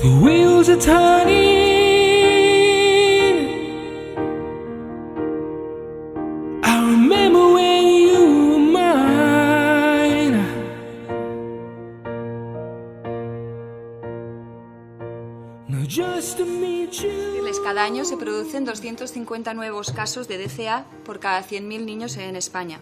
The wheels are turning. I remember when you were mine. Not just to meet you. Cada año se producen 250 nuevos casos de DCA por cada 100.000 niños en España.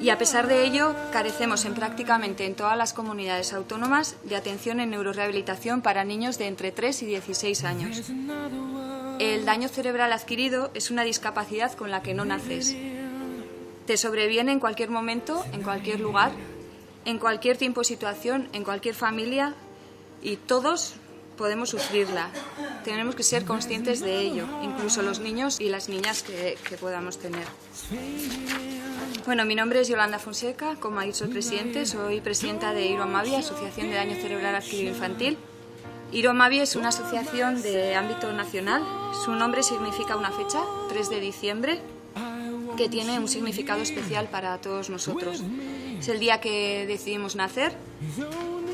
Y a pesar de ello, carecemos prácticamente en todas las comunidades autónomas de atención en neurorehabilitación para niños de entre 3 y 16 años. El daño cerebral adquirido es una discapacidad con la que no naces. Te sobreviene en cualquier momento, en cualquier lugar, en cualquier tiempo o situación, en cualquier familia, y todos podemos sufrirla. Tenemos que ser conscientes de ello, incluso los niños y las niñas que podamos tener. Bueno, mi nombre es Yolanda Fonseca, como ha dicho el presidente, soy presidenta de IRO-AMABI, Asociación de Daño Cerebral Adquirido Infantil. IRO-AMABI es una asociación de ámbito nacional. Su nombre significa una fecha, 3 de diciembre, que tiene un significado especial para todos nosotros. Es el día que decidimos nacer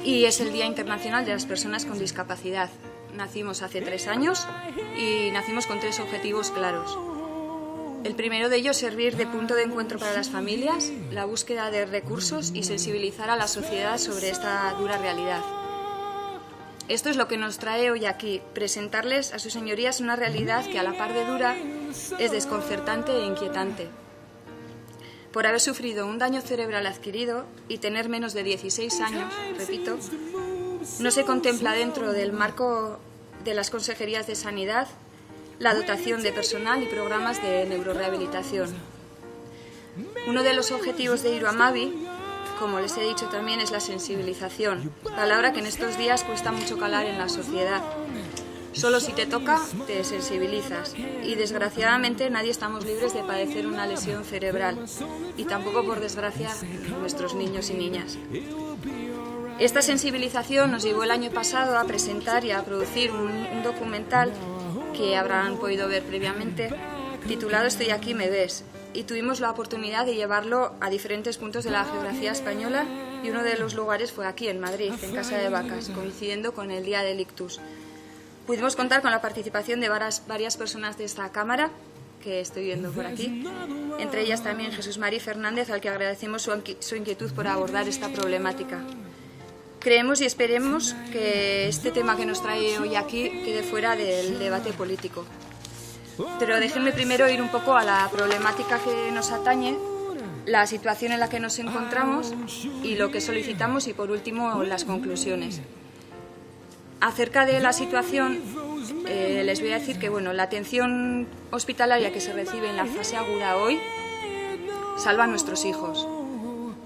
y es el Día Internacional de las Personas con Discapacidad. Nacimos hace 3 años y nacimos con 3 objetivos claros. El primero de ellos, servir de punto de encuentro para las familias, la búsqueda de recursos y sensibilizar a la sociedad sobre esta dura realidad. Esto es lo que nos trae hoy aquí, presentarles a sus señorías una realidad que a la par de dura es desconcertante e inquietante. Por haber sufrido un daño cerebral adquirido y tener menos de 16 años, repito, no se contempla dentro del marco de las consejerías de Sanidad la dotación de personal y programas de neurorehabilitación. Uno de los objetivos de IRO-AMABI, como les he dicho también, es la sensibilización, palabra que en estos días cuesta mucho calar en la sociedad. Solo si te toca, te sensibilizas. Y desgraciadamente nadie estamos libres de padecer una lesión cerebral. Y tampoco, por desgracia, nuestros niños y niñas. Esta sensibilización nos llevó el año pasado a presentar y a producir un documental que habrán podido ver previamente, titulado Estoy aquí, me ves. Y tuvimos la oportunidad de llevarlo a diferentes puntos de la geografía española y uno de los lugares fue aquí, en Madrid, en Casa de Vacas, coincidiendo con el Día del Ictus. Pudimos contar con la participación de varias personas de esta Cámara, que estoy viendo por aquí, entre ellas también Jesús María Fernández, al que agradecemos su inquietud por abordar esta problemática. Creemos y esperemos que este tema que nos trae hoy aquí quede fuera del debate político. Pero déjenme primero ir un poco a la problemática que nos atañe, la situación en la que nos encontramos y lo que solicitamos y, por último, las conclusiones. Acerca de la situación, les voy a decir que la atención hospitalaria que se recibe en la fase aguda hoy salva a nuestros hijos.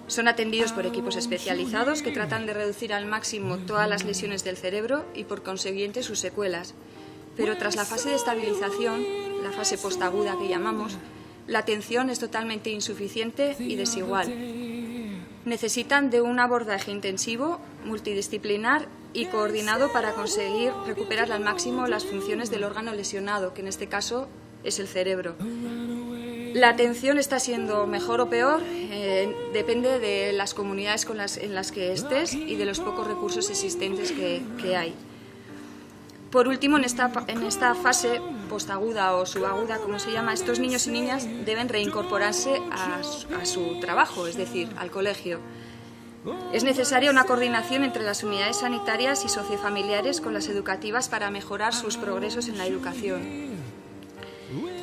Son atendidos por equipos especializados que tratan de reducir al máximo todas las lesiones del cerebro y, por consiguiente, sus secuelas. Pero tras la fase de estabilización, la fase postaguda que llamamos, la atención es totalmente insuficiente y desigual. Necesitan de un abordaje intensivo, multidisciplinar y coordinado para conseguir recuperar al máximo las funciones del órgano lesionado, que en este caso es el cerebro. La atención está siendo mejor o peor, depende de las comunidades en las que estés y de los pocos recursos existentes que hay. Por último, en esta fase postaguda o subaguda, como se llama, estos niños y niñas deben reincorporarse a su trabajo, es decir, al colegio. Es necesaria una coordinación entre las unidades sanitarias y sociofamiliares con las educativas para mejorar sus progresos en la educación.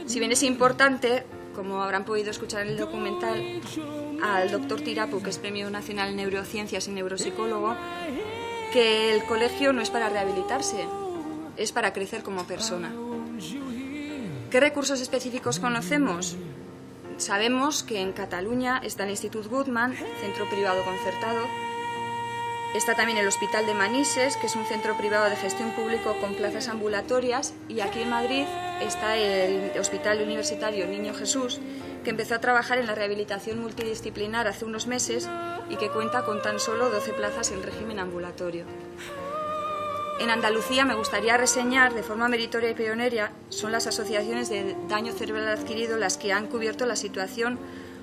Si bien es importante, como habrán podido escuchar en el documental, al doctor Tirapu, que es Premio Nacional en Neurociencias y neuropsicólogo, que el colegio no es para rehabilitarse, es para crecer como persona. ¿Qué recursos específicos conocemos? Sabemos que en Cataluña está el Institut Guttmann, centro privado concertado. Está también el Hospital de Manises, que es un centro privado de gestión público con plazas ambulatorias. Y aquí en Madrid está el Hospital Universitario Niño Jesús, que empezó a trabajar en la rehabilitación multidisciplinar hace unos meses y que cuenta con tan solo 12 plazas en régimen ambulatorio. En Andalucía me gustaría reseñar de forma meritoria y pionera, son las asociaciones de daño cerebral adquirido las que han cubierto la situación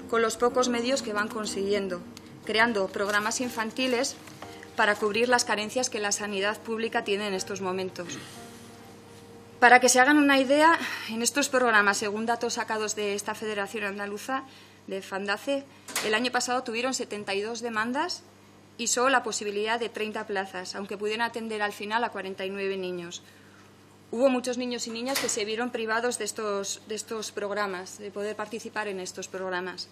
con los pocos medios que van consiguiendo, creando programas infantiles para cubrir las carencias que la sanidad pública tiene en estos momentos. Para que se hagan una idea, en estos programas, según datos sacados de esta Federación Andaluza, de Fandace, el año pasado tuvieron 72 demandas y solo la posibilidad de 30 plazas, aunque pudieron atender al final a 49 niños. Hubo muchos niños y niñas que se vieron privados de estos programas, de poder participar en estos programas.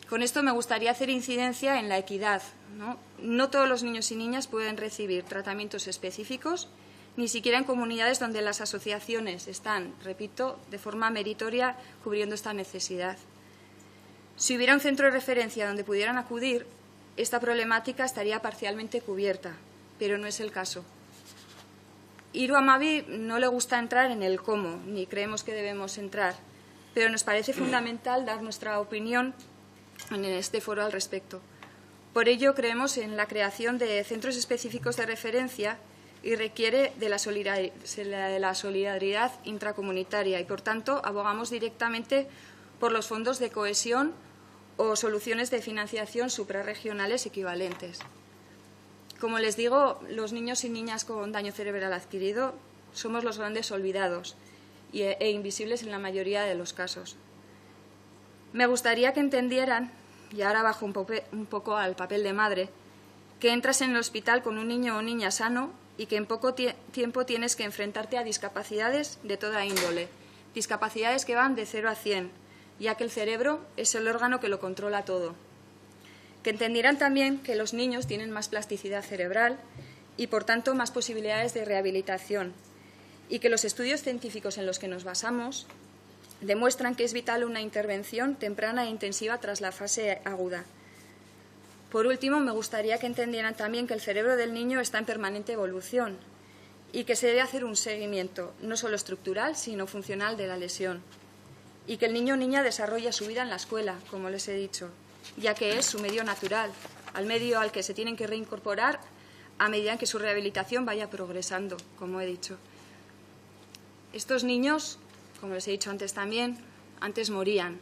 Con esto me gustaría hacer incidencia en la equidad, ¿no? No todos los niños y niñas pueden recibir tratamientos específicos, ni siquiera en comunidades donde las asociaciones están, repito, de forma meritoria cubriendo esta necesidad. Si hubiera un centro de referencia donde pudieran acudir, esta problemática estaría parcialmente cubierta, pero no es el caso. Iru Hamabi no le gusta entrar en el cómo, ni creemos que debemos entrar, pero nos parece fundamental dar nuestra opinión en este foro al respecto. Por ello, creemos en la creación de centros específicos de referencia y requiere de la solidaridad intracomunitaria y, por tanto, abogamos directamente por los fondos de cohesión o soluciones de financiación suprarregionales equivalentes. Como les digo, los niños y niñas con daño cerebral adquirido somos los grandes olvidados e invisibles en la mayoría de los casos. Me gustaría que entendieran, y ahora bajo un poco al papel de madre, que entras en el hospital con un niño o niña sano y que en poco tiempo tienes que enfrentarte a discapacidades de toda índole, discapacidades que van de 0 a 100, ya que el cerebro es el órgano que lo controla todo. Que entendieran también que los niños tienen más plasticidad cerebral y, por tanto, más posibilidades de rehabilitación, y que los estudios científicos en los que nos basamos demuestran que es vital una intervención temprana e intensiva tras la fase aguda. Por último, me gustaría que entendieran también que el cerebro del niño está en permanente evolución y que se debe hacer un seguimiento, no solo estructural, sino funcional de la lesión, y que el niño o niña desarrolla su vida en la escuela, como les he dicho, ya que es su medio natural, al medio al que se tienen que reincorporar a medida en que su rehabilitación vaya progresando, como he dicho. Estos niños, como les he dicho antes también, antes morían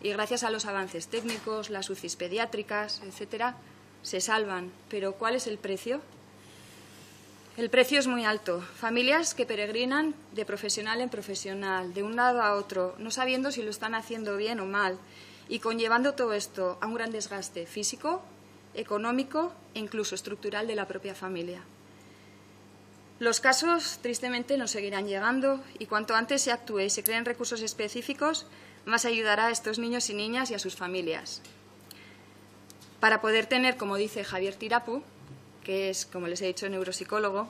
y gracias a los avances técnicos, las UCIs pediátricas, etcétera, se salvan. Pero ¿cuál es el precio? El precio es muy alto. Familias que peregrinan de profesional en profesional, de un lado a otro, no sabiendo si lo están haciendo bien o mal, y conllevando todo esto a un gran desgaste físico, económico e incluso estructural de la propia familia. Los casos, tristemente, nos seguirán llegando y cuanto antes se actúe y se creen recursos específicos, más ayudará a estos niños y niñas y a sus familias. Para poder tener, como dice Javier Tirapu, que es, como les he dicho, neuropsicólogo,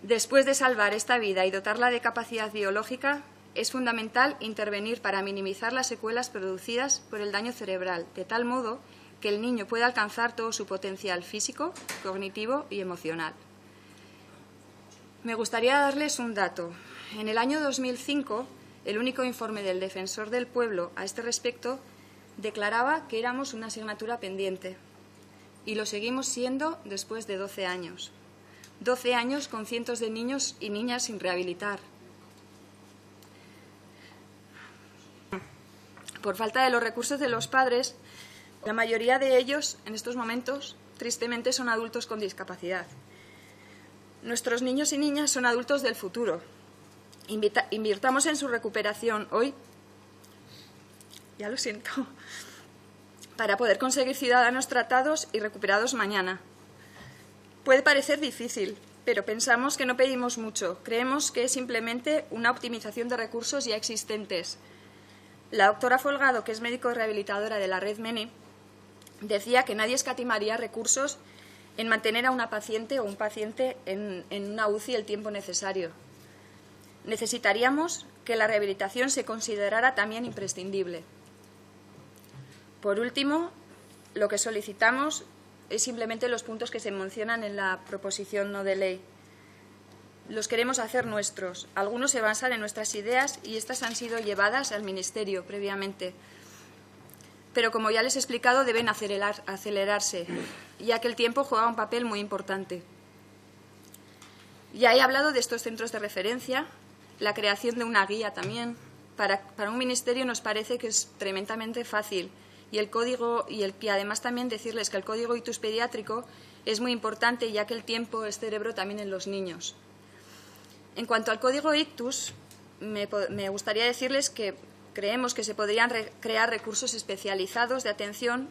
después de salvar esta vida y dotarla de capacidad biológica, es fundamental intervenir para minimizar las secuelas producidas por el daño cerebral, de tal modo que el niño pueda alcanzar todo su potencial físico, cognitivo y emocional. Me gustaría darles un dato. En el año 2005, el único informe del Defensor del Pueblo a este respecto declaraba que éramos una asignatura pendiente y lo seguimos siendo después de 12 años. 12 años con cientos de niños y niñas sin rehabilitar. Por falta de los recursos de los padres, la mayoría de ellos, en estos momentos, tristemente son adultos con discapacidad. Nuestros niños y niñas son adultos del futuro. Invirtamos en su recuperación hoy, ya lo siento, para poder conseguir ciudadanos tratados y recuperados mañana. Puede parecer difícil, pero pensamos que no pedimos mucho. Creemos que es simplemente una optimización de recursos ya existentes. La doctora Folgado, que es médico rehabilitadora de la red MENE, decía que nadie escatimaría recursos en mantener a una paciente o un paciente en una UCI el tiempo necesario. Necesitaríamos que la rehabilitación se considerara también imprescindible. Por último, lo que solicitamos es simplemente los puntos que se mencionan en la proposición no de ley. Los queremos hacer nuestros. Algunos se basan en nuestras ideas y estas han sido llevadas al Ministerio previamente. Pero, como ya les he explicado, deben acelerarse, ya que el tiempo juega un papel muy importante. Ya he hablado de estos centros de referencia, la creación de una guía también. Para un ministerio nos parece que es tremendamente fácil y además también decirles que el código ictus pediátrico es muy importante, ya que el tiempo es cerebro también en los niños. En cuanto al código ictus, me gustaría decirles que creemos que se podrían crear recursos especializados de atención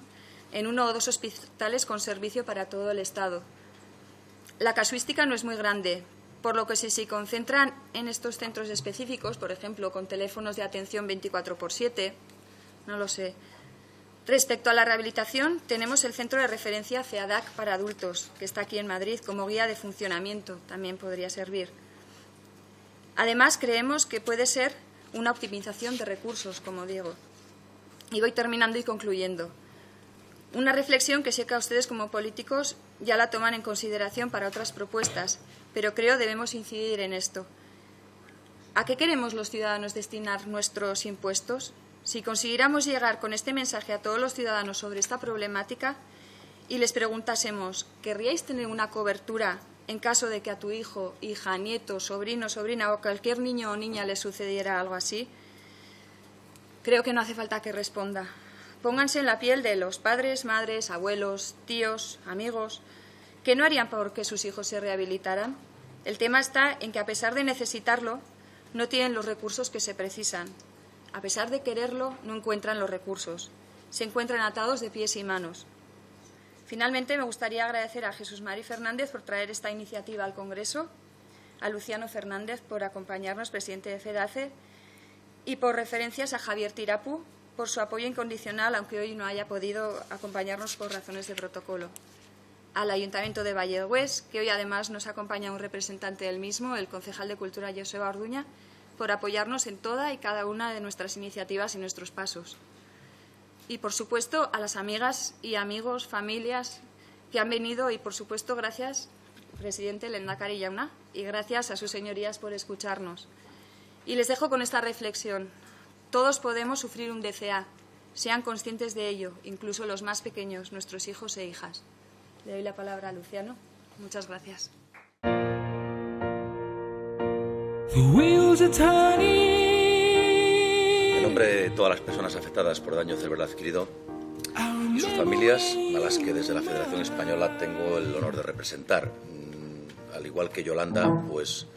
en 1 o 2 hospitales con servicio para todo el Estado. La casuística no es muy grande, por lo que si se concentran en estos centros específicos, por ejemplo, con teléfonos de atención 24/7, no lo sé. Respecto a la rehabilitación, tenemos el Centro de Referencia CEADAC para adultos, que está aquí en Madrid, como guía de funcionamiento, también podría servir. Además, creemos que puede ser una optimización de recursos, como digo. Y voy terminando y concluyendo. Una reflexión que sé que a ustedes como políticos ya la toman en consideración para otras propuestas, pero creo debemos incidir en esto. ¿A qué queremos los ciudadanos destinar nuestros impuestos? Si consiguiéramos llegar con este mensaje a todos los ciudadanos sobre esta problemática y les preguntásemos, ¿querríais tener una cobertura en caso de que a tu hijo, hija, nieto, sobrino, sobrina o cualquier niño o niña le sucediera algo así? Creo que no hace falta que responda. Pónganse en la piel de los padres, madres, abuelos, tíos, amigos, que no harían por que sus hijos se rehabilitaran. El tema está en que, a pesar de necesitarlo, no tienen los recursos que se precisan. A pesar de quererlo, no encuentran los recursos. Se encuentran atados de pies y manos. Finalmente, me gustaría agradecer a Jesús Mari Fernández por traer esta iniciativa al Congreso, a Luciano Fernández por acompañarnos, presidente de FEDACE, y por referencias a Javier Tirapu, por su apoyo incondicional, aunque hoy no haya podido acompañarnos por razones de protocolo. Al Ayuntamiento de Valle del Hues, que hoy además nos acompaña un representante del mismo, el concejal de Cultura Joseba Orduña, por apoyarnos en toda y cada una de nuestras iniciativas y nuestros pasos. Y, por supuesto, a las amigas y amigos, familias que han venido y, por supuesto, gracias, presidente Lehendakari Jauna, y gracias a sus señorías por escucharnos. Y les dejo con esta reflexión. Todos podemos sufrir un DCA, sean conscientes de ello, incluso los más pequeños, nuestros hijos e hijas. Le doy la palabra a Luciano. Muchas gracias. En nombre de todas las personas afectadas por daño cerebral adquirido y sus familias, a las que desde la Federación Española tengo el honor de representar, al igual que Yolanda, pues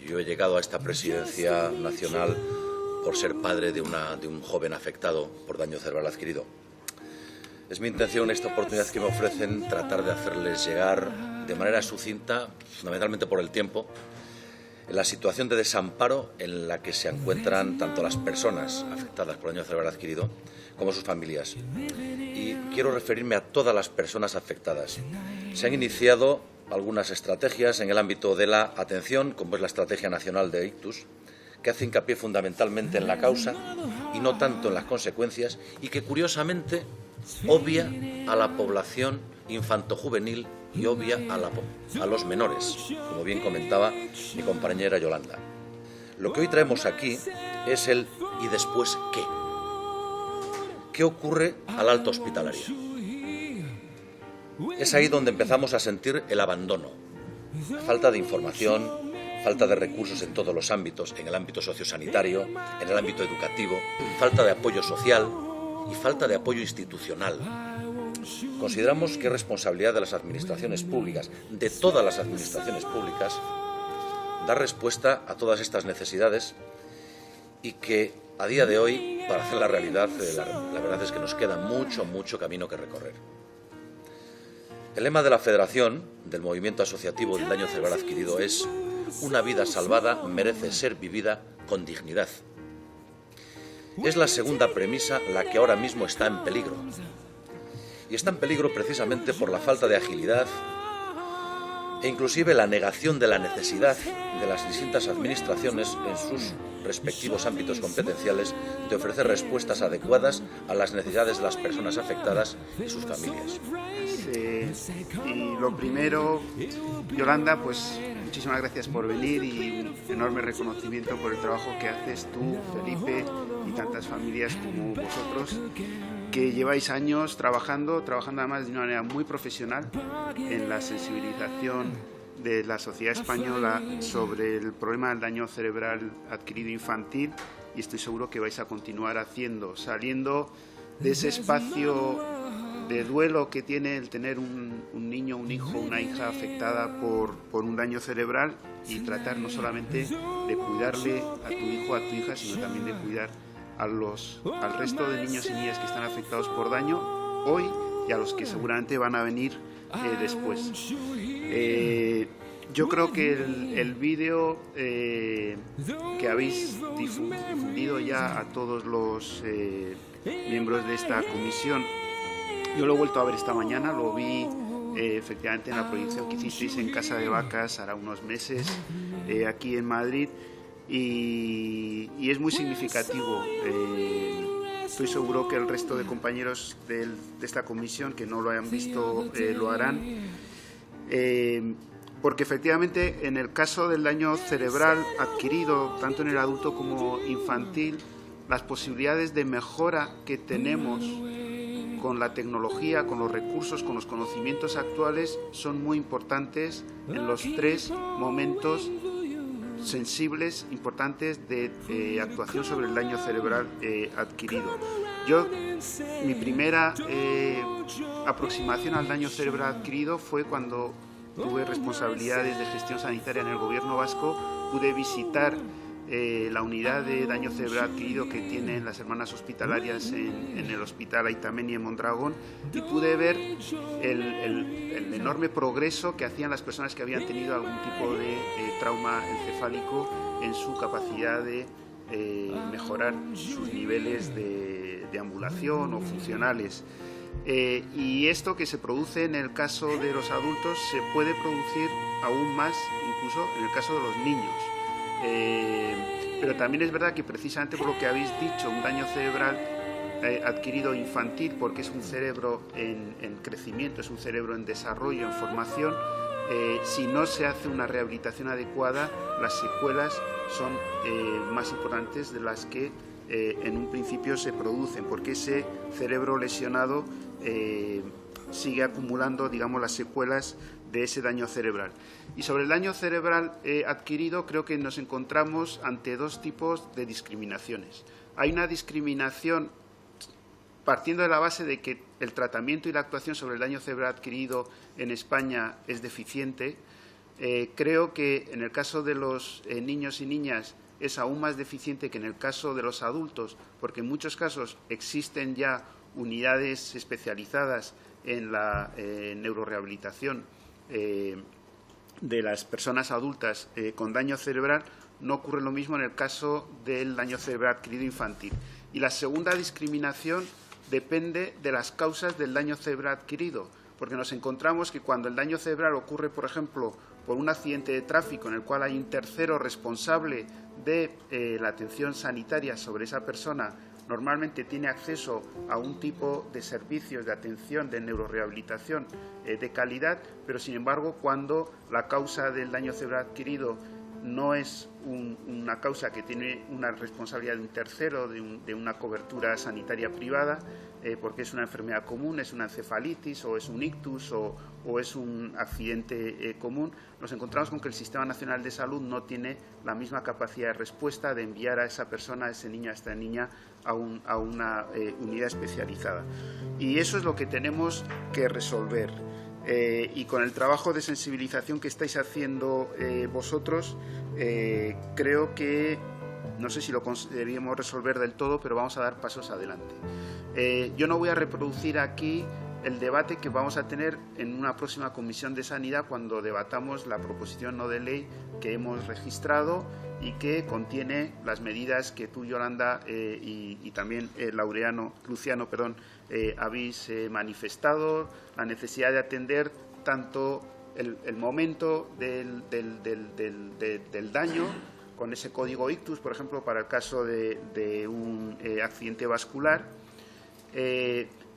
yo he llegado a esta presidencia nacional por ser padre de un joven afectado por daño cerebral adquirido. Es mi intención, esta oportunidad que me ofrecen, tratar de hacerles llegar de manera sucinta, fundamentalmente por el tiempo, la situación de desamparo en la que se encuentran tanto las personas afectadas por daño cerebral adquirido como sus familias. Y quiero referirme a todas las personas afectadas. Se han iniciado algunas estrategias en el ámbito de la atención, como es la Estrategia Nacional de Ictus, que hace hincapié fundamentalmente en la causa y no tanto en las consecuencias, y que curiosamente obvia a la población infantojuvenil y obvia a los menores, como bien comentaba mi compañera Yolanda. Lo que hoy traemos aquí es el ¿y después qué? ¿Qué ocurre al alta hospitalaria? Es ahí donde empezamos a sentir el abandono, la falta de información, falta de recursos en todos los ámbitos, en el ámbito sociosanitario, en el ámbito educativo, falta de apoyo social y falta de apoyo institucional. Consideramos que es responsabilidad de las administraciones públicas, de todas las administraciones públicas, dar respuesta a todas estas necesidades y que a día de hoy, para hacer la realidad, la verdad es que nos queda mucho camino que recorrer. El lema de la Federación, del Movimiento Asociativo del Daño Cerebral Adquirido, es: una vida salvada merece ser vivida con dignidad. Es la segunda premisa la que ahora mismo está en peligro. Y está en peligro precisamente por la falta de agilidad e inclusive la negación de la necesidad de las distintas administraciones en sus respectivos ámbitos competenciales de ofrecer respuestas adecuadas a las necesidades de las personas afectadas y sus familias. Y lo primero, Yolanda, pues muchísimas gracias por venir y un enorme reconocimiento por el trabajo que haces tú, Felipe, y tantas familias como vosotros, que lleváis años trabajando además de una manera muy profesional en la sensibilización de la sociedad española sobre el problema del daño cerebral adquirido infantil, y estoy seguro que vais a continuar haciendo, saliendo de ese espacio de duelo que tiene el tener un niño, un hijo, una hija afectada por un daño cerebral, y tratar no solamente de cuidarle a tu hijo, a tu hija, sino también de cuidar al resto de niños y niñas que están afectados por daño hoy y a los que seguramente van a venir después. Yo creo que el vídeo que habéis difundido ya a todos los miembros de esta comisión, yo lo he vuelto a ver esta mañana, lo vi efectivamente en la proyección que hicisteis en Casa de Vacas hará unos meses aquí en Madrid, y es muy significativo. Estoy seguro que el resto de compañeros de esta comisión que no lo hayan visto lo harán, porque efectivamente en el caso del daño cerebral adquirido, tanto en el adulto como infantil, las posibilidades de mejora que tenemos con la tecnología, con los recursos, con los conocimientos actuales son muy importantes en los tres momentos sensibles, importantes de actuación sobre el daño cerebral adquirido. Mi primera aproximación al daño cerebral adquirido fue cuando tuve responsabilidades de gestión sanitaria en el gobierno vasco. Pude visitar la unidad de daño cerebral adquirido que tienen las hermanas hospitalarias en el hospital Aitamendi en Mondragón, y pude ver el enorme progreso que hacían las personas que habían tenido algún tipo de trauma encefálico en su capacidad de mejorar sus niveles de ambulación o funcionales. Y esto que se produce en el caso de los adultos se puede producir aún más incluso en el caso de los niños. Pero también es verdad que precisamente por lo que habéis dicho, un daño cerebral adquirido infantil, porque es un cerebro en crecimiento, es un cerebro en desarrollo, en formación, si no se hace una rehabilitación adecuada, las secuelas son más importantes de las que en un principio se producen, porque ese cerebro lesionado sigue acumulando, digamos, las secuelas de ese daño cerebral. Y sobre el daño cerebral adquirido, creo que nos encontramos ante dos tipos de discriminaciones. Hay una discriminación partiendo de la base de que el tratamiento y la actuación sobre el daño cerebral adquirido en España es deficiente. Creo que en el caso de los niños y niñas es aún más deficiente que en el caso de los adultos, porque en muchos casos existen ya unidades especializadas en la neurorehabilitación de las personas adultas con daño cerebral. No ocurre lo mismo en el caso del daño cerebral adquirido infantil. Y la segunda discriminación depende de las causas del daño cerebral adquirido, porque nos encontramos que cuando el daño cerebral ocurre, por ejemplo, por un accidente de tráfico en el cual hay un tercero responsable de la atención sanitaria sobre esa persona, normalmente tiene acceso a un tipo de servicios de atención de neurorehabilitación de calidad, pero sin embargo cuando la causa del daño cerebral adquirido no es una causa que tiene una responsabilidad de un tercero, de una cobertura sanitaria privada, porque es una enfermedad común, es una encefalitis o es un ictus o es un accidente común, nos encontramos con que el Sistema Nacional de Salud no tiene la misma capacidad de respuesta de enviar a esa persona, a ese niño, a esta niña a una unidad especializada. Y eso es lo que tenemos que resolver. Y con el trabajo de sensibilización que estáis haciendo vosotros, creo que, no sé si lo conseguiríamos resolver del todo, pero vamos a dar pasos adelante. Yo no voy a reproducir aquí el debate que vamos a tener en una próxima comisión de sanidad cuando debatamos la proposición no de ley que hemos registrado y que contiene las medidas que tú, Yolanda, y también Luciano, habéis manifestado, la necesidad de atender tanto el momento del daño, con ese código ictus, por ejemplo, para el caso de un accidente vascular.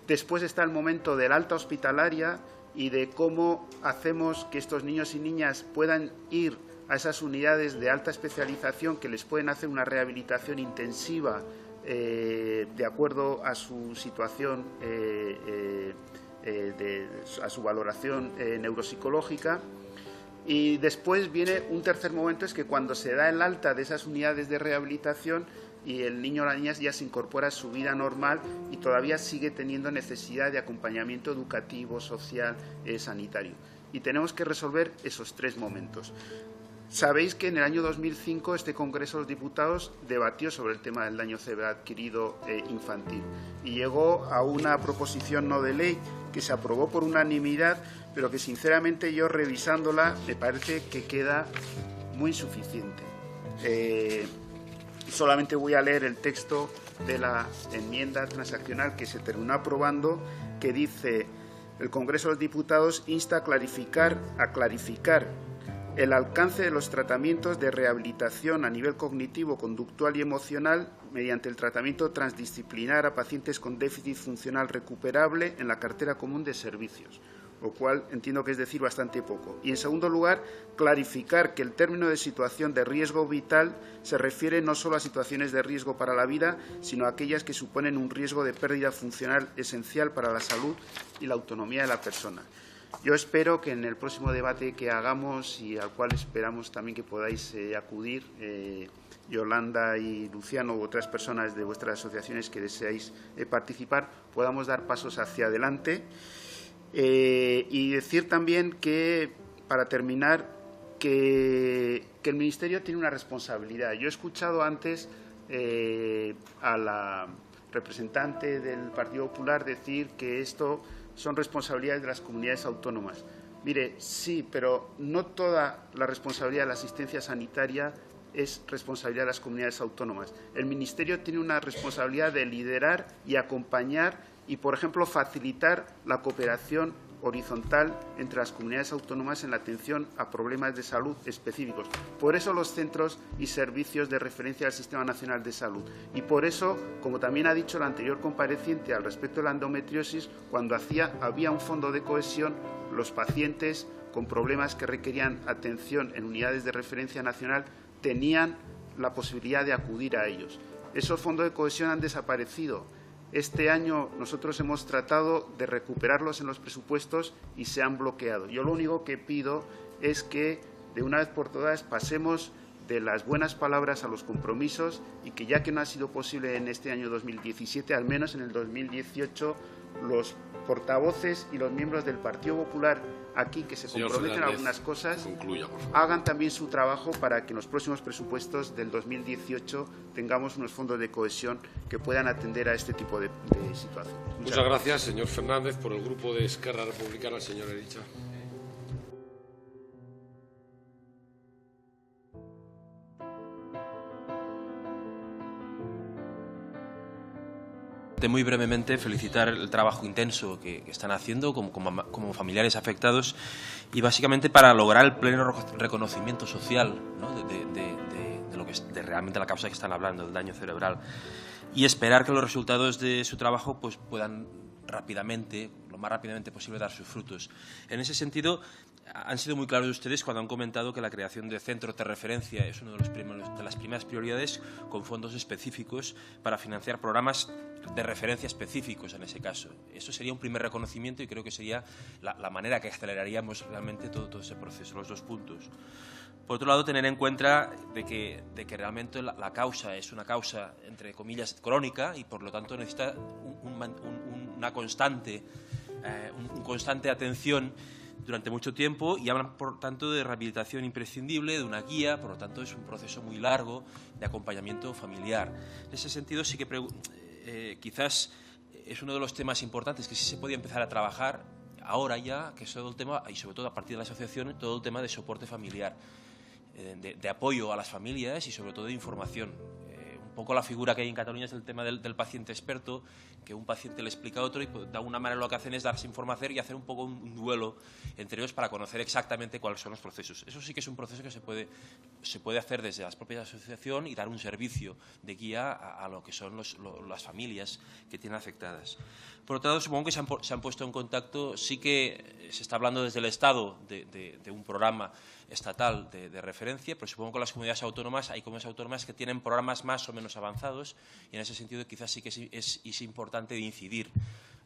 Después está el momento del alta hospitalaria y de cómo hacemos que estos niños y niñas puedan ir a esas unidades de alta especialización que les pueden hacer una rehabilitación intensiva de acuerdo a su situación, a su valoración neuropsicológica. Y después viene un tercer momento, es que cuando se da el alta de esas unidades de rehabilitación y el niño o la niña ya se incorpora a su vida normal y todavía sigue teniendo necesidad de acompañamiento educativo, social, sanitario. Y tenemos que resolver esos 3 momentos. Sabéis que en el año 2005 este Congreso de los Diputados debatió sobre el tema del daño cerebral adquirido infantil y llegó a una proposición no de ley que se aprobó por unanimidad, pero que sinceramente yo revisándola me parece que queda muy insuficiente. Solamente voy a leer el texto de la enmienda transaccional que se terminó aprobando, que dice: el Congreso de los Diputados insta a clarificar el alcance de los tratamientos de rehabilitación a nivel cognitivo, conductual y emocional mediante el tratamiento transdisciplinar a pacientes con déficit funcional recuperable en la cartera común de servicios, lo cual entiendo que es decir bastante poco. Y, en segundo lugar, clarificar que el término de situación de riesgo vital se refiere no solo a situaciones de riesgo para la vida, sino a aquellas que suponen un riesgo de pérdida funcional esencial para la salud y la autonomía de la persona. Yo espero que en el próximo debate que hagamos, y al cual esperamos también que podáis acudir, Yolanda y Luciano u otras personas de vuestras asociaciones que deseáis participar, podamos dar pasos hacia adelante. Y decir también que, para terminar, que el Ministerio tiene una responsabilidad. Yo he escuchado antes a la representante del Partido Popular decir que esto son responsabilidades de las comunidades autónomas. Mire, sí, pero no toda la responsabilidad de la asistencia sanitaria es responsabilidad de las comunidades autónomas. El Ministerio tiene una responsabilidad de liderar y acompañar y, por ejemplo, facilitar la cooperación horizontal entre las comunidades autónomas en la atención a problemas de salud específicos. Por eso los centros y servicios de referencia del Sistema Nacional de Salud. Y por eso, como también ha dicho el anterior compareciente al respecto de la endometriosis, cuando había un fondo de cohesión, los pacientes con problemas que requerían atención en unidades de referencia nacional tenían la posibilidad de acudir a ellos. Esos fondos de cohesión han desaparecido. Este año nosotros hemos tratado de recuperarlos en los presupuestos y se han bloqueado. Yo lo único que pido es que de una vez por todas pasemos de las buenas palabras a los compromisos y que, ya que no ha sido posible en este año 2017, al menos en el 2018, los portavoces y los miembros del Partido Popular aquí, que se comprometen a algunas cosas, hagan también su trabajo para que en los próximos presupuestos del 2018 tengamos unos fondos de cohesión que puedan atender a este tipo de situación. Muchas gracias, señor Fernández. Por el Grupo de Esquerra Republicana, señor Ericha. Muy brevemente, felicitar el trabajo intenso que están haciendo como familiares afectados y básicamente para lograr el pleno reconocimiento social, ¿no?, de lo que es realmente la causa que están hablando, del daño cerebral, y esperar que los resultados de su trabajo pues puedan rápidamente, lo más rápidamente posible, dar sus frutos. En ese sentido, han sido muy claros ustedes cuando han comentado que la creación de centros de referencia es una de las primeras prioridades, con fondos específicos para financiar programas de referencia específicos en ese caso. Eso sería un primer reconocimiento y creo que sería la manera que aceleraríamos realmente todo ese proceso, los 2 puntos. Por otro lado, tener en cuenta de que realmente la causa es una causa, entre comillas, crónica y por lo tanto necesita una constante atención durante mucho tiempo, y hablan, por tanto, de rehabilitación imprescindible, de una guía. Por lo tanto, es un proceso muy largo de acompañamiento familiar. En ese sentido, sí que quizás es uno de los temas importantes que sí se podía empezar a trabajar ahora ya, que es todo el tema, y sobre todo a partir de la asociación, todo el tema de soporte familiar, de apoyo a las familias y sobre todo de información. Un poco la figura que hay en Cataluña es el tema del paciente experto, que un paciente le explica a otro y de alguna manera lo que hacen es darse información y hacer un poco un duelo entre ellos para conocer exactamente cuáles son los procesos. Eso sí que es un proceso que se puede hacer desde las propias asociaciones y dar un servicio de guía a lo que son las familias que tienen afectadas. Por otro lado, supongo que se han puesto en contacto, sí que se está hablando desde el Estado de un programa estatal de referencia, pero supongo que las comunidades autónomas, hay comunidades autónomas que tienen programas más o menos avanzados, y en ese sentido quizás sí que es importante de incidir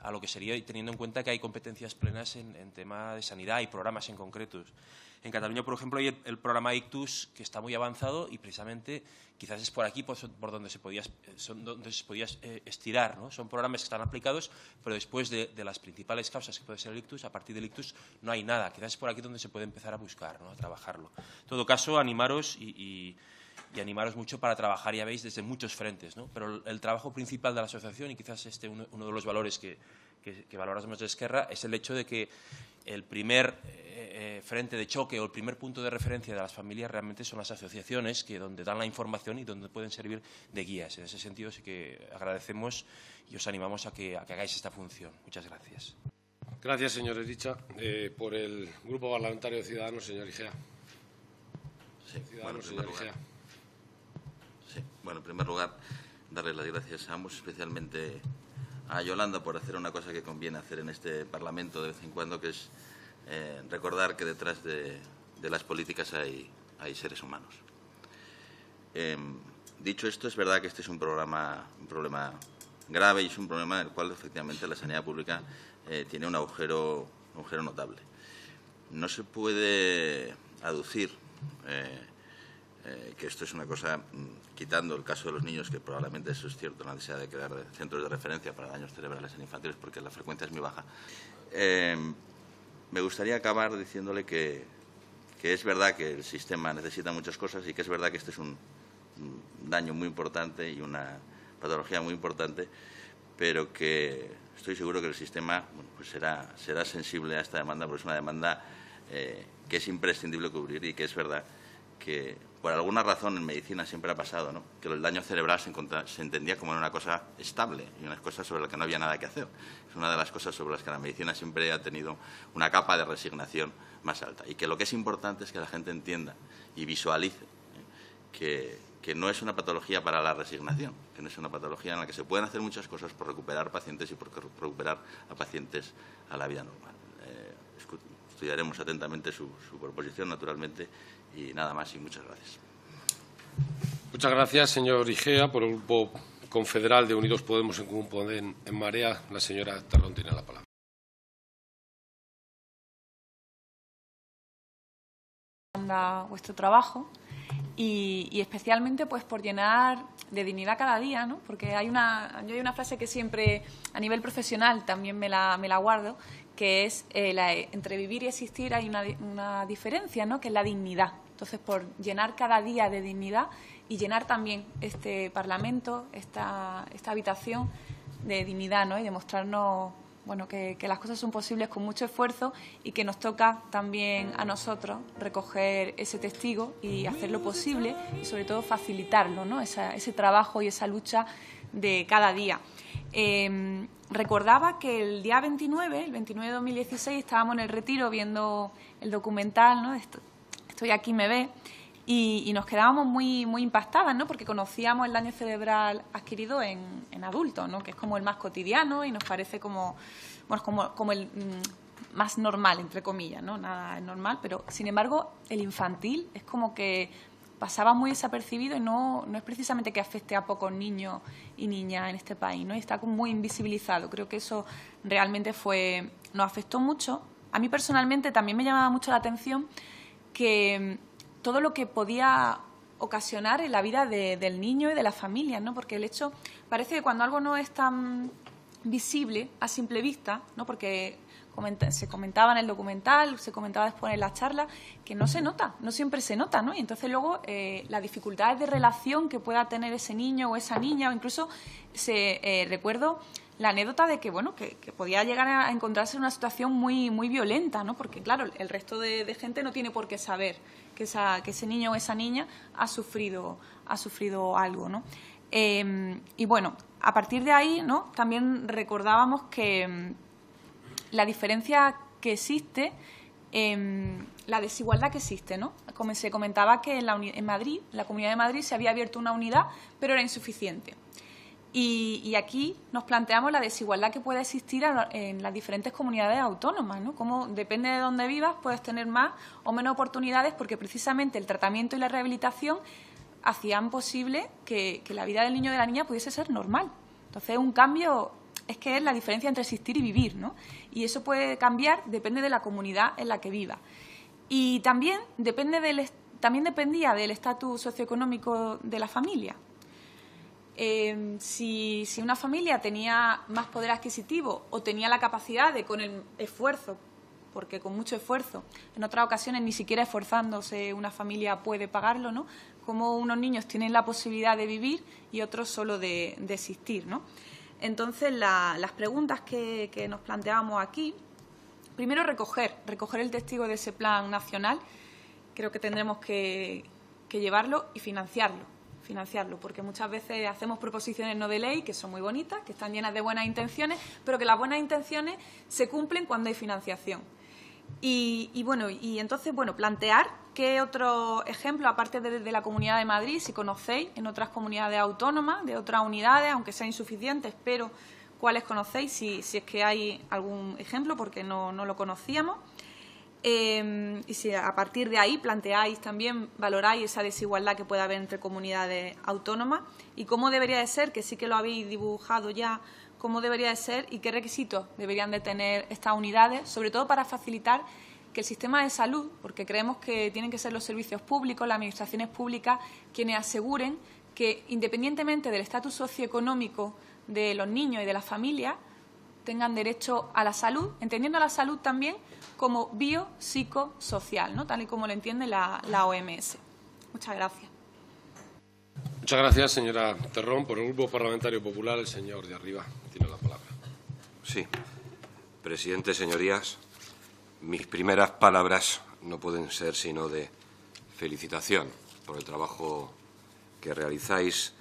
a lo que sería, y teniendo en cuenta que hay competencias plenas en tema de sanidad y programas en concretos. En Cataluña, por ejemplo, hay el programa Ictus, que está muy avanzado y precisamente quizás es por aquí por donde se podía estirar, ¿no? Son programas que están aplicados, pero después de las principales causas que puede ser el ictus, a partir del ictus no hay nada. Quizás es por aquí donde se puede empezar a buscar, ¿no? A trabajarlo. En todo caso, animaros y animaros mucho para trabajar, ya veis, desde muchos frentes, ¿no? Pero el trabajo principal de la asociación, y quizás uno de los valores que valoramos de Esquerra, es el hecho de que el primer frente de choque o el primer punto de referencia de las familias realmente son las asociaciones, donde dan la información y donde pueden servir de guías. En ese sentido sí que agradecemos y os animamos a que hagáis esta función. Muchas gracias. Gracias, señor Ericha. Por el Grupo Parlamentario de Ciudadanos, señor Igea. Sí, Ciudadanos, señor Igea. Sí, bueno, en primer lugar, darle las gracias a ambos, especialmente a Yolanda, por hacer una cosa que conviene hacer en este Parlamento de vez en cuando, que es recordar que detrás de las políticas hay seres humanos. Dicho esto, es verdad que este es un problema grave y es un problema en el cual, efectivamente, la sanidad pública tiene un agujero notable. No se puede aducir que esto es una cosa, quitando el caso de los niños, que probablemente eso es cierto, la necesidad de crear centros de referencia para daños cerebrales en infantiles, porque la frecuencia es muy baja. Me gustaría acabar diciéndole que es verdad que el sistema necesita muchas cosas y que es verdad que este es un daño muy importante y una patología muy importante, pero que estoy seguro que el sistema, bueno, pues será sensible a esta demanda, porque es una demanda que es imprescindible cubrir, y que es verdad que por alguna razón en medicina siempre ha pasado, ¿no?, que el daño cerebral se entendía como una cosa estable y una cosa sobre la que no había nada que hacer. Es una de las cosas sobre las que la medicina siempre ha tenido una capa de resignación más alta, y que lo que es importante es que la gente entienda y visualice que no es una patología para la resignación, que no es una patología en la que se pueden hacer muchas cosas por recuperar pacientes y por recuperar a pacientes a la vida normal. Estudiaremos atentamente su proposición, naturalmente, y nada más, y muchas gracias. Muchas gracias, señor Igea. Por el Grupo Confederal de Unidos Podemos en Común Podem en Marea, la señora Talón tiene la palabra. Vuestro trabajo y especialmente pues por llenar de dignidad cada día, ¿no? Porque yo hay una frase que siempre a nivel profesional también me la guardo, que es entre vivir y existir hay una diferencia, ¿no?, que es la dignidad. Entonces, por llenar cada día de dignidad y llenar también este Parlamento, esta habitación de dignidad, ¿no?, y demostrarnos, bueno, que las cosas son posibles con mucho esfuerzo, y que nos toca también a nosotros recoger ese testigo y hacer lo posible y, sobre todo, facilitarlo, ¿no?, ese trabajo y esa lucha de cada día. Recordaba que el día 29 de 2016, estábamos en el Retiro viendo el documental, ¿no?, Estoy aquí, me ve, y nos quedábamos muy impactadas, ¿no?, porque conocíamos el daño cerebral adquirido en adultos, ¿no?, que es como el más cotidiano y nos parece como el más normal, entre comillas, ¿no? Nada es normal, pero sin embargo el infantil es como que pasaba muy desapercibido, y no es precisamente que afecte a pocos niños y niñas en este país, ¿no? Y está como muy invisibilizado. Creo que eso realmente nos afectó mucho. A mí personalmente también me llamaba mucho la atención que todo lo que podía ocasionar en la vida del niño y de la familia, ¿no? Porque el hecho, parece que cuando algo no es tan visible a simple vista, ¿no?, porque se comentaba en el documental, se comentaba después en las charlas, que no se nota, no siempre se nota, ¿no? Y entonces luego las dificultades de relación que pueda tener ese niño o esa niña, o incluso recuerdo la anécdota de que, bueno, que podía llegar a encontrarse en una situación muy violenta, ¿no? Porque, claro, el resto de gente no tiene por qué saber que ese niño o esa niña ha sufrido algo, ¿no? Y, bueno, a partir de ahí, ¿no?, también recordábamos que la diferencia que existe, la desigualdad que existe, ¿no? Como se comentaba que en Madrid, en la Comunidad de Madrid, se había abierto una unidad, pero era insuficiente. Y aquí nos planteamos la desigualdad que puede existir en las diferentes comunidades autónomas, ¿no? Cómo depende de dónde vivas, puedes tener más o menos oportunidades, porque precisamente el tratamiento y la rehabilitación hacían posible que la vida del niño o de la niña pudiese ser normal. Entonces, es un cambio es que es la diferencia entre existir y vivir, ¿no? Y eso puede cambiar, depende de la comunidad en la que viva. Y también dependía del estatus socioeconómico de la familia. Si una familia tenía más poder adquisitivo o tenía la capacidad de, con el esfuerzo, porque con mucho esfuerzo, en otras ocasiones ni siquiera esforzándose una familia puede pagarlo, ¿no? Como unos niños tienen la posibilidad de vivir y otros solo de existir, ¿no? Entonces, las preguntas que nos planteábamos aquí, primero recoger el testigo de ese plan nacional, creo que tendremos que llevarlo y financiarlo, porque muchas veces hacemos proposiciones no de ley que son muy bonitas, que están llenas de buenas intenciones, pero que las buenas intenciones se cumplen cuando hay financiación. Y entonces, plantear qué otro ejemplo, aparte de la Comunidad de Madrid, si conocéis en otras comunidades autónomas, de otras unidades, aunque sean insuficientes, pero cuáles conocéis, si es que hay algún ejemplo, porque no lo conocíamos. Y si a partir de ahí planteáis también, valoráis esa desigualdad que puede haber entre comunidades autónomas y cómo debería de ser, que sí que lo habéis dibujado ya, cómo debería de ser y qué requisitos deberían de tener estas unidades, sobre todo para facilitar que el sistema de salud, porque creemos que tienen que ser los servicios públicos, las administraciones públicas, quienes aseguren que, independientemente del estatus socioeconómico de los niños y de las familias, tengan derecho a la salud, entendiendo la salud también como biopsicosocial, ¿no? Tal y como lo entiende la OMS. Muchas gracias. Muchas gracias, señora Terrón. Por el Grupo Parlamentario Popular, el señor de arriba tiene la palabra. Sí. Presidente, señorías, mis primeras palabras no pueden ser sino de felicitación por el trabajo que realizáis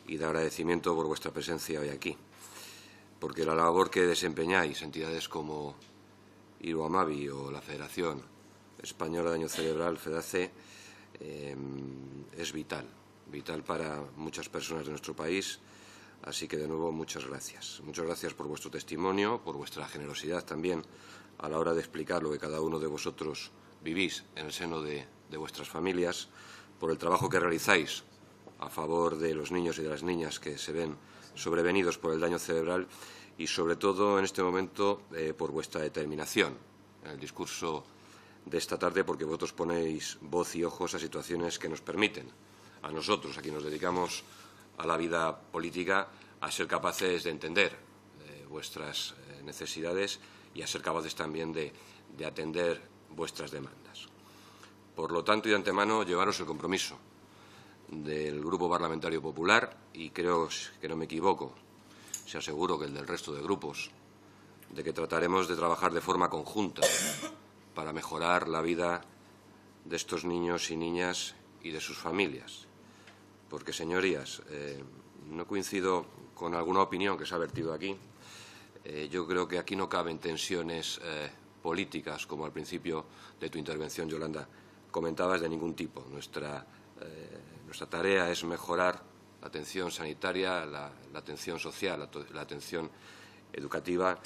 y de agradecimiento por vuestra presencia hoy aquí. Porque la labor que desempeñáis entidades como Iruamabi o la Federación Española de Daño Cerebral, FEDACE, es vital para muchas personas de nuestro país. Así que, de nuevo, muchas gracias. Muchas gracias por vuestro testimonio, por vuestra generosidad también a la hora de explicar lo que cada uno de vosotros vivís en el seno de vuestras familias, por el trabajo que realizáis a favor de los niños y de las niñas que se ven sobrevenidos por el daño cerebral y, sobre todo, en este momento, por vuestra determinación en el discurso de esta tarde, porque vosotros ponéis voz y ojos a situaciones que nos permiten, a nosotros, a quienes nos dedicamos a la vida política, a ser capaces de entender vuestras necesidades y a ser capaces también de atender vuestras demandas. Por lo tanto, y de antemano, llevaros el compromiso del Grupo Parlamentario Popular, y creo que no me equivoco, si aseguro que el del resto de grupos, de que trataremos de trabajar de forma conjunta para mejorar la vida de estos niños y niñas y de sus familias. Porque, señorías, no coincido con alguna opinión que se ha vertido aquí. Yo creo que aquí no caben tensiones políticas, como al principio de tu intervención, Yolanda, comentabas, de ningún tipo. Nuestra tarea es mejorar la atención sanitaria, la atención social, la atención educativa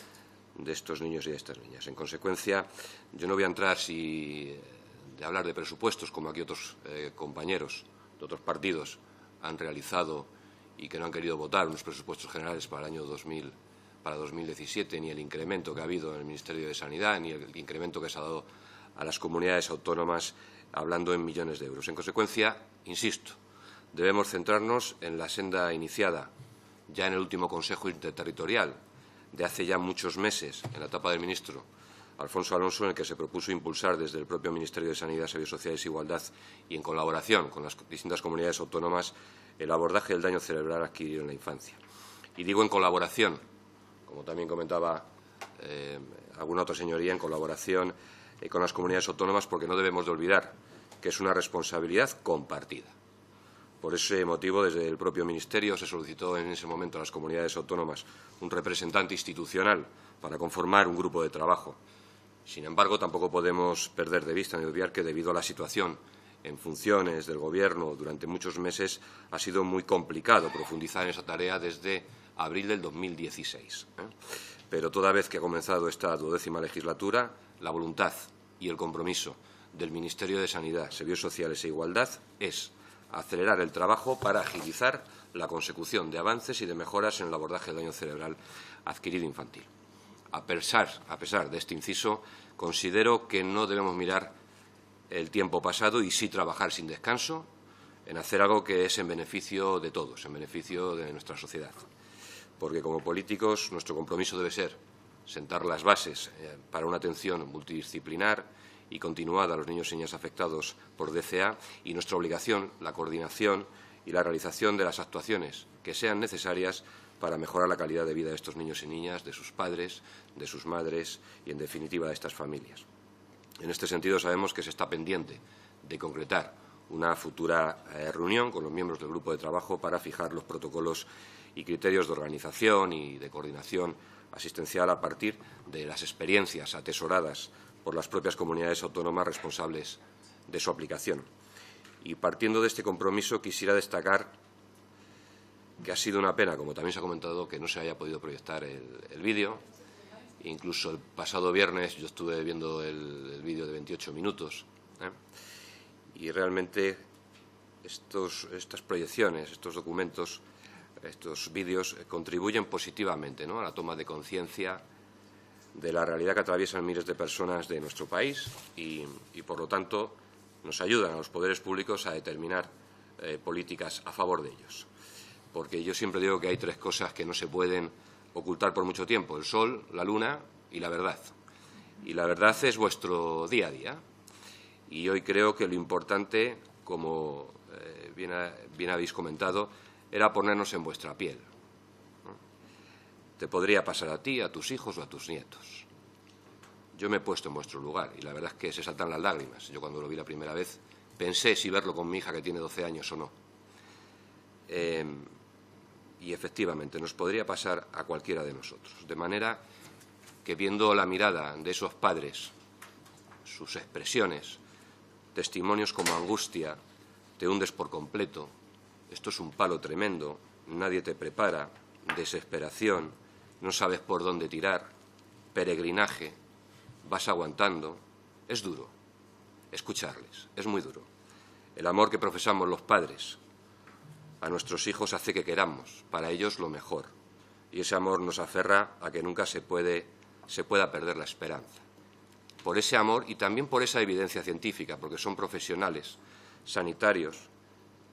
de estos niños y de estas niñas. En consecuencia, yo no voy a entrar de hablar de presupuestos, como aquí otros compañeros de otros partidos han realizado y que no han querido votar unos presupuestos generales para el año 2017, ni el incremento que ha habido en el Ministerio de Sanidad, ni el incremento que se ha dado a las comunidades autónomas, hablando en millones de euros. En consecuencia, insisto, debemos centrarnos en la senda iniciada ya en el último Consejo Interterritorial de hace ya muchos meses, en la etapa del ministro Alfonso Alonso, en el que se propuso impulsar desde el propio Ministerio de Sanidad, Servicios Sociales e Igualdad y en colaboración con las distintas comunidades autónomas el abordaje del daño cerebral adquirido en la infancia. Y digo en colaboración, como también comentaba alguna otra señoría, en colaboración con las comunidades autónomas, porque no debemos de olvidar que es una responsabilidad compartida. Por ese motivo, desde el propio Ministerio se solicitó en ese momento a las comunidades autónomas un representante institucional para conformar un grupo de trabajo. Sin embargo, tampoco podemos perder de vista ni obviar que, debido a la situación en funciones del Gobierno durante muchos meses, ha sido muy complicado profundizar en esa tarea desde abril del 2016. Pero toda vez que ha comenzado esta 12ª legislatura, la voluntad y el compromiso del Ministerio de Sanidad, Servicios Sociales e Igualdad es acelerar el trabajo para agilizar la consecución de avances y de mejoras en el abordaje del daño cerebral adquirido infantil. A pesar de este inciso, considero que no debemos mirar el tiempo pasado y sí trabajar sin descanso en hacer algo que es en beneficio de todos, en beneficio de nuestra sociedad. Porque como políticos nuestro compromiso debe ser sentar las bases para una atención multidisciplinar y continuada a los niños y niñas afectados por DCA, y nuestra obligación, la coordinación y la realización de las actuaciones que sean necesarias para mejorar la calidad de vida de estos niños y niñas, de sus padres, de sus madres y, en definitiva, de estas familias. En este sentido, sabemos que se está pendiente de concretar una futura reunión con los miembros del grupo de trabajo para fijar los protocolos y criterios de organización y de coordinación asistencial a partir de las experiencias atesoradas por las propias comunidades autónomas responsables de su aplicación. Y partiendo de este compromiso, quisiera destacar que ha sido una pena, como también se ha comentado, que no se haya podido proyectar el vídeo. Incluso el pasado viernes yo estuve viendo el vídeo de 28 minutos. Y realmente estas proyecciones, estos documentos, estos vídeos contribuyen positivamente, ¿no?, a la toma de conciencia de la realidad que atraviesan miles de personas de nuestro país y por lo tanto, nos ayudan a los poderes públicos a determinar políticas a favor de ellos. Porque yo siempre digo que hay tres cosas que no se pueden ocultar por mucho tiempo: el sol, la luna y la verdad. Y la verdad es vuestro día a día. Y hoy creo que lo importante, como bien habéis comentado, era ponernos en vuestra piel, ¿no? Te podría pasar a ti, a tus hijos o a tus nietos. Yo me he puesto en vuestro lugar y la verdad es que se saltan las lágrimas. Yo cuando lo vi la primera vez pensé si verlo con mi hija, que tiene 12 años, o no. Y efectivamente nos podría pasar a cualquiera de nosotros. De manera que, viendo la mirada de esos padres, sus expresiones, testimonios como angustia, te hundes por completo, esto es un palo tremendo, nadie te prepara, desesperación, no sabes por dónde tirar, peregrinaje, vas aguantando, es duro escucharles, es muy duro. El amor que profesamos los padres a nuestros hijos hace que queramos para ellos lo mejor, y ese amor nos aferra a que nunca se pueda perder la esperanza. Por ese amor y también por esa evidencia científica, porque son profesionales sanitarios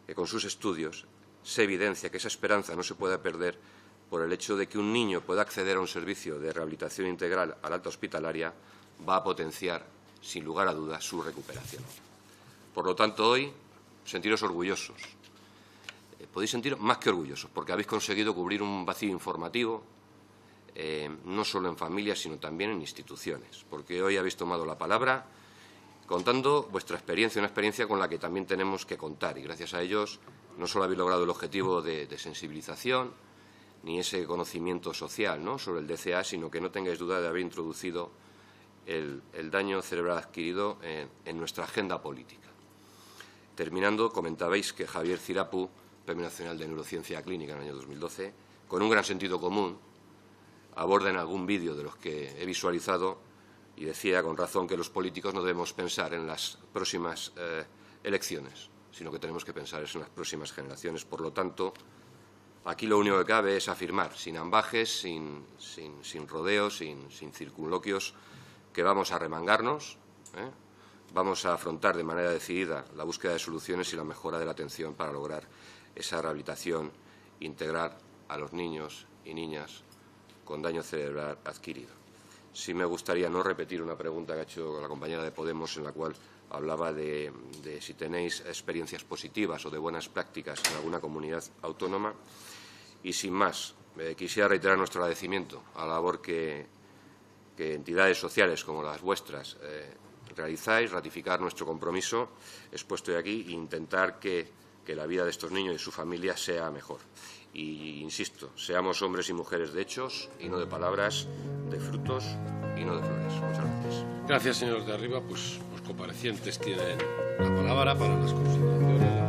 que con sus estudios se evidencia que esa esperanza no se puede perder por el hecho de que un niño pueda acceder a un servicio de rehabilitación integral a la alta hospitalaria, va a potenciar, sin lugar a dudas, su recuperación. Por lo tanto, hoy, sentiros orgullosos. Podéis sentiros más que orgullosos, porque habéis conseguido cubrir un vacío informativo, no solo en familias, sino también en instituciones, porque hoy habéis tomado la palabra contando vuestra experiencia, una experiencia con la que también tenemos que contar, y gracias a ellos no solo habéis logrado el objetivo de sensibilización ni ese conocimiento social, ¿no?, sobre el DCA, sino que no tengáis duda de haber introducido el daño cerebral adquirido en nuestra agenda política. Terminando, comentabais que Javier Cirapu, Premio Nacional de Neurociencia Clínica en el año 2012, con un gran sentido común, aborda en algún vídeo de los que he visualizado y decía con razón que los políticos no debemos pensar en las próximas elecciones, sino que tenemos que pensar en las próximas generaciones. Por lo tanto, aquí lo único que cabe es afirmar, sin ambajes, sin rodeos, sin circunloquios, que vamos a remangarnos, vamos a afrontar de manera decidida la búsqueda de soluciones y la mejora de la atención para lograr esa rehabilitación integral a los niños y niñas con daño cerebral adquirido. Sí me gustaría no repetir una pregunta que ha hecho la compañera de Podemos, en la cual hablaba de si tenéis experiencias positivas o de buenas prácticas en alguna comunidad autónoma. Y sin más, quisiera reiterar nuestro agradecimiento a la labor que entidades sociales como las vuestras realizáis, ratificar nuestro compromiso expuesto de aquí e intentar que la vida de estos niños y su familia sea mejor. Y insisto, seamos hombres y mujeres de hechos y no de palabras, de frutos y no de flores. Muchas gracias. Gracias, señor de arriba. Pues los comparecientes tienen la palabra para las consideraciones.